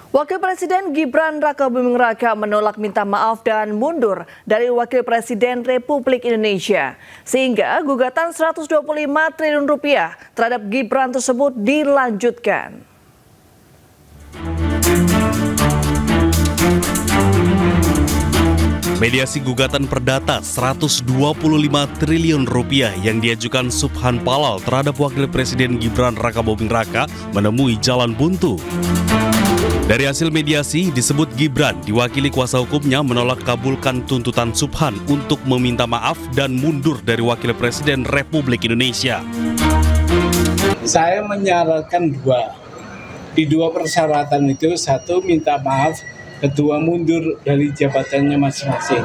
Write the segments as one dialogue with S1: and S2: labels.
S1: Wakil Presiden Gibran Rakabuming Raka menolak minta maaf dan mundur dari Wakil Presiden Republik Indonesia. Sehingga gugatan 125 triliun rupiah terhadap Gibran tersebut dilanjutkan.
S2: Mediasi gugatan perdata 125 triliun rupiah yang diajukan Subhan Palal terhadap Wakil Presiden Gibran Rakabuming Raka menemui jalan buntu. Dari hasil mediasi disebut Gibran diwakili kuasa hukumnya menolak kabulkan tuntutan Subhan untuk meminta maaf dan mundur dari Wakil Presiden Republik Indonesia.
S3: Saya menyarankan dua. Di dua persyaratan itu, satu minta maaf, kedua mundur dari jabatannya masing-masing.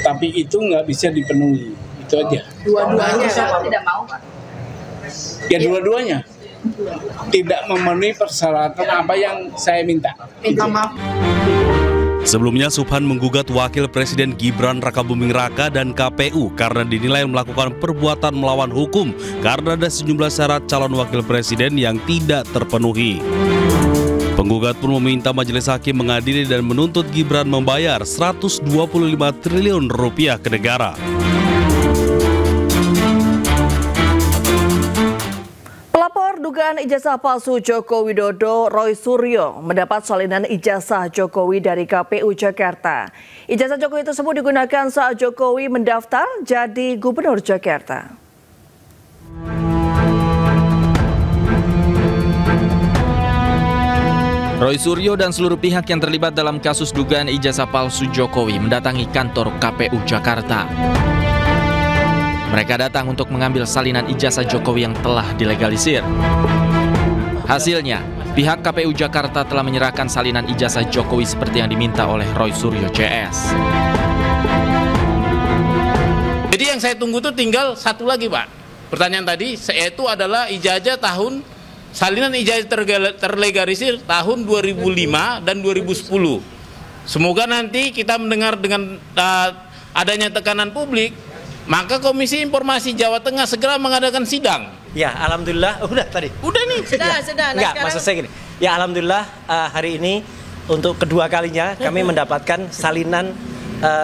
S3: Tapi itu nggak bisa dipenuhi, itu aja.
S4: Dua-duanya tidak mau, Pak?
S3: Ya dua-duanya tidak memenuhi persyaratan apa yang saya minta.
S4: Minta maaf.
S2: Sebelumnya Subhan menggugat Wakil Presiden Gibran Rakabuming Raka dan KPU karena dinilai melakukan perbuatan melawan hukum karena ada sejumlah syarat calon Wakil Presiden yang tidak terpenuhi. Penggugat pun meminta majelis hakim mengadili dan menuntut Gibran membayar 125 triliun rupiah ke negara.
S1: Pelapor dugaan ijazah palsu Joko Widodo, Roy Suryo, mendapat salinan ijazah Jokowi dari KPU Jakarta. Ijazah Jokowi tersebut digunakan saat Jokowi mendaftar jadi Gubernur Jakarta.
S5: Roy Suryo dan seluruh pihak yang terlibat dalam kasus dugaan ijazah palsu Jokowi mendatangi kantor KPU Jakarta. Mereka datang untuk mengambil salinan ijazah Jokowi yang telah dilegalisir. Hasilnya, pihak KPU Jakarta telah menyerahkan salinan ijazah Jokowi seperti yang diminta oleh Roy Suryo CS.
S6: Jadi yang saya tunggu itu tinggal satu lagi, Pak. Pertanyaan tadi, yaitu adalah ijazah salinan ijazah terlegalisir tahun 2005 dan 2010. Semoga nanti kita mendengar dengan adanya tekanan publik, maka Komisi Informasi Jawa Tengah segera mengadakan sidang.
S7: Ya, alhamdulillah. Udah tadi.
S6: Udah nih.
S4: Sudah.
S7: Enggak, maksud saya gini. Ya, alhamdulillah hari ini untuk kedua kalinya kami mendapatkan salinan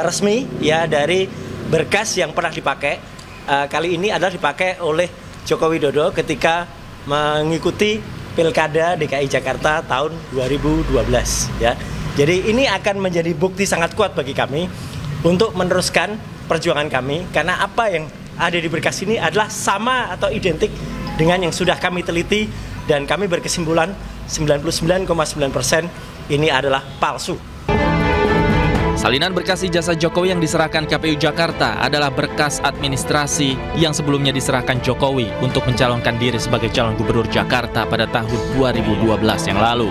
S7: resmi ya dari berkas yang pernah dipakai. Kali ini adalah dipakai oleh Joko Widodo ketika mengikuti Pilkada DKI Jakarta tahun 2012 ya. Jadi ini akan menjadi bukti sangat kuat bagi kami untuk meneruskan perjuangan kami, karena apa yang ada di berkas ini adalah sama atau identik dengan yang sudah kami teliti, dan kami berkesimpulan 99,9% ini adalah palsu.
S5: Salinan berkas ijazah Jokowi yang diserahkan KPU Jakarta adalah berkas administrasi yang sebelumnya diserahkan Jokowi untuk mencalonkan diri sebagai calon gubernur Jakarta pada tahun 2012 yang lalu.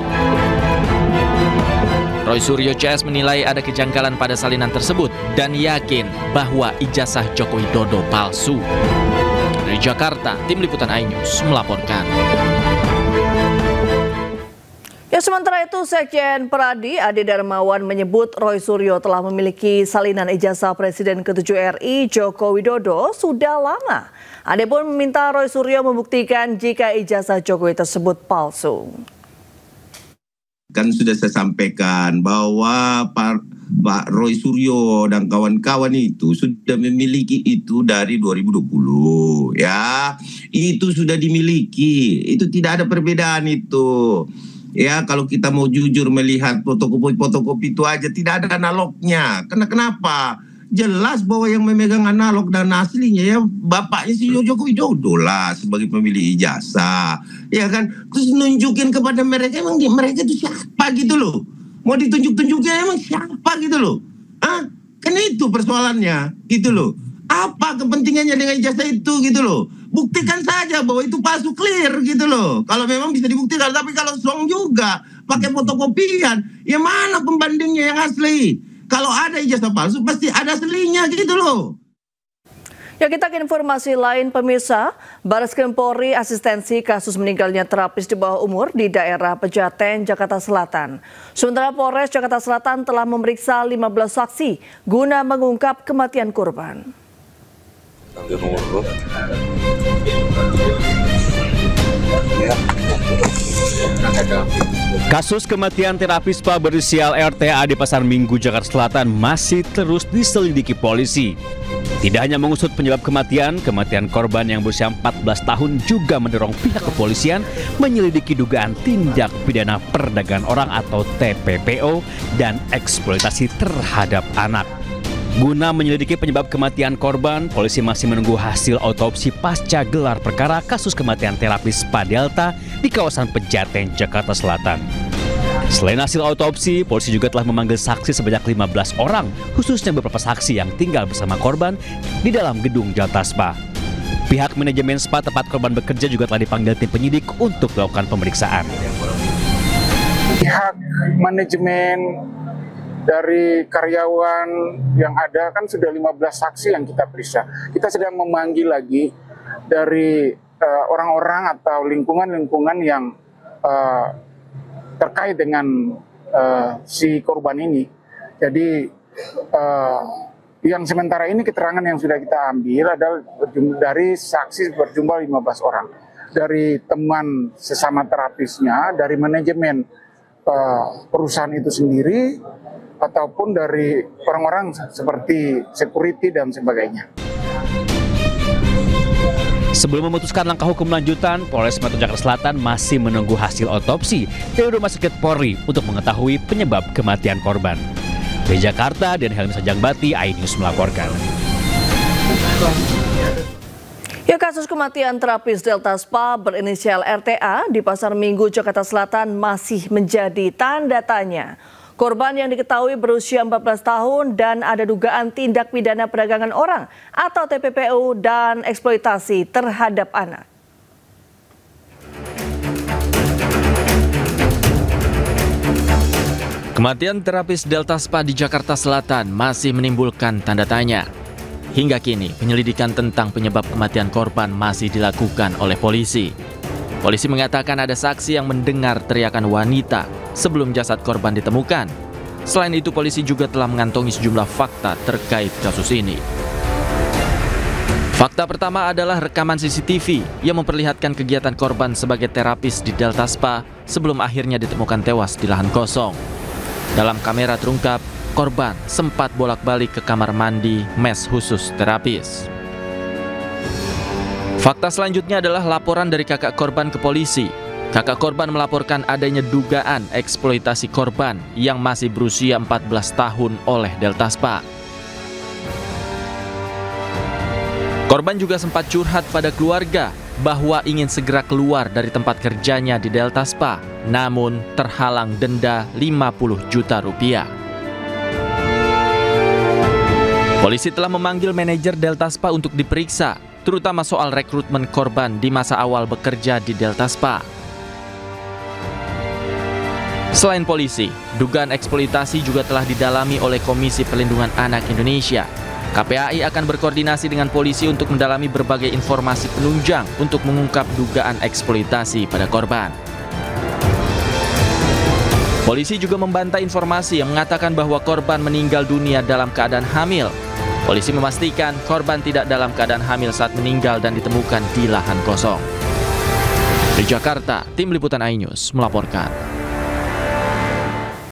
S5: Roy Suryo CS menilai ada kejanggalan pada salinan tersebut dan yakin bahwa ijazah Joko Widodo palsu. Dari Jakarta, Tim Liputan iNews melaporkan.
S1: Ya, sementara itu Sekjen Peradi Adi Darmawan menyebut Roy Suryo telah memiliki salinan ijazah Presiden ke-7 RI Joko Widodo sudah lama. Adi pun meminta Roy Suryo membuktikan jika ijazah Jokowi tersebut palsu.
S8: Kan sudah saya sampaikan bahwa Pak Roy Suryo dan kawan-kawan itu sudah memiliki itu dari 2020 ya. Itu sudah dimiliki, itu tidak ada perbedaan itu. Ya, kalau kita mau jujur melihat fotokopi itu aja tidak ada analognya. Kenapa? Jelas bahwa yang memegang analog dan aslinya ya bapaknya si Joko Widodo lah sebagai pemilik ijazah. Ya kan? Terus nunjukin kepada mereka, emang mereka itu siapa gitu loh. Mau ditunjuk-tunjuknya emang siapa gitu loh. Hah? Kan itu persoalannya gitu loh. Apa kepentingannya dengan ijazah itu gitu loh. Buktikan saja bahwa itu palsu, clear gitu loh. Kalau memang bisa dibuktikan, tapi kalau song juga pakai fotokopian, ya mana pembandingnya yang asli? Kalau ada ijazah palsu pasti ada aslinya gitu loh.
S1: Ya, kita ke informasi lain pemirsa. Barreskrim Polri asistensi kasus meninggalnya terapis di bawah umur di daerah Pejaten, Jakarta Selatan. Sementara Polres Jakarta Selatan telah memeriksa 15 saksi guna mengungkap kematian korban.
S9: Kasus kematian terapis spa berinisial RTA di Pasar Minggu, Jakarta Selatan masih terus diselidiki polisi. Tidak hanya mengusut penyebab kematian korban yang berusia 14 tahun juga mendorong pihak kepolisian menyelidiki dugaan tindak pidana perdagangan orang atau TPPO dan eksploitasi terhadap anak. Guna menyelidiki penyebab kematian korban, polisi masih menunggu hasil autopsi pasca gelar perkara kasus kematian terapis spa Delta di kawasan Pejaten, Jakarta Selatan. Selain hasil autopsi, polisi juga telah memanggil saksi sebanyak 15 orang, khususnya beberapa saksi yang tinggal bersama korban di dalam gedung Delta Spa. Pihak manajemen spa tempat korban bekerja juga telah dipanggil tim penyidik untuk melakukan pemeriksaan.
S10: Pihak manajemen dari karyawan yang ada kan sudah 15 saksi yang kita periksa. Kita sedang memanggil lagi dari orang-orang atau lingkungan-lingkungan yang terkait dengan si korban ini. Jadi yang sementara ini keterangan yang sudah kita ambil adalah dari saksi berjumlah 15 orang. Dari teman sesama terapisnya, dari manajemen perusahaan itu sendiri, ataupun dari orang-orang seperti security dan sebagainya.
S9: Sebelum memutuskan langkah hukum lanjutan, Polres Metro Jakarta Selatan masih menunggu hasil otopsi dari Rumah Sakit Polri untuk mengetahui penyebab kematian korban. Dari Jakarta, dan Helmi Sajangbati, iNews melaporkan.
S1: Ya, kasus kematian terapis Delta Spa berinisial RTA di Pasar Minggu, Jakarta Selatan masih menjadi tanda tanya. Korban yang diketahui berusia 14 tahun dan ada dugaan tindak pidana perdagangan orang atau TPPO dan eksploitasi terhadap anak.
S5: Kematian terapis Delta Spa di Jakarta Selatan masih menimbulkan tanda tanya. Hingga kini, penyelidikan tentang penyebab kematian korban masih dilakukan oleh polisi. Polisi mengatakan ada saksi yang mendengar teriakan wanita sebelum jasad korban ditemukan. Selain itu, polisi juga telah mengantongi sejumlah fakta terkait kasus ini. Fakta pertama adalah rekaman CCTV yang memperlihatkan kegiatan korban sebagai terapis di Delta Spa sebelum akhirnya ditemukan tewas di lahan kosong. Dalam kamera terungkap, korban sempat bolak-balik ke kamar mandi mes khusus terapis. Fakta selanjutnya adalah laporan dari kakak korban ke polisi. Kakak korban melaporkan adanya dugaan eksploitasi korban yang masih berusia 14 tahun oleh Delta Spa. Korban juga sempat curhat pada keluarga bahwa ingin segera keluar dari tempat kerjanya di Delta Spa, namun terhalang denda 50 juta rupiah. Polisi telah memanggil manajer Delta Spa untuk diperiksa, terutama soal rekrutmen korban di masa awal bekerja di Delta Spa. Selain polisi, dugaan eksploitasi juga telah didalami oleh Komisi Perlindungan Anak Indonesia. KPAI akan berkoordinasi dengan polisi untuk mendalami berbagai informasi penunjang untuk mengungkap dugaan eksploitasi pada korban. Polisi juga membantah informasi yang mengatakan bahwa korban meninggal dunia dalam keadaan hamil. Polisi memastikan korban tidak dalam keadaan hamil saat meninggal dan ditemukan di lahan kosong. Di Jakarta, tim liputan iNews melaporkan.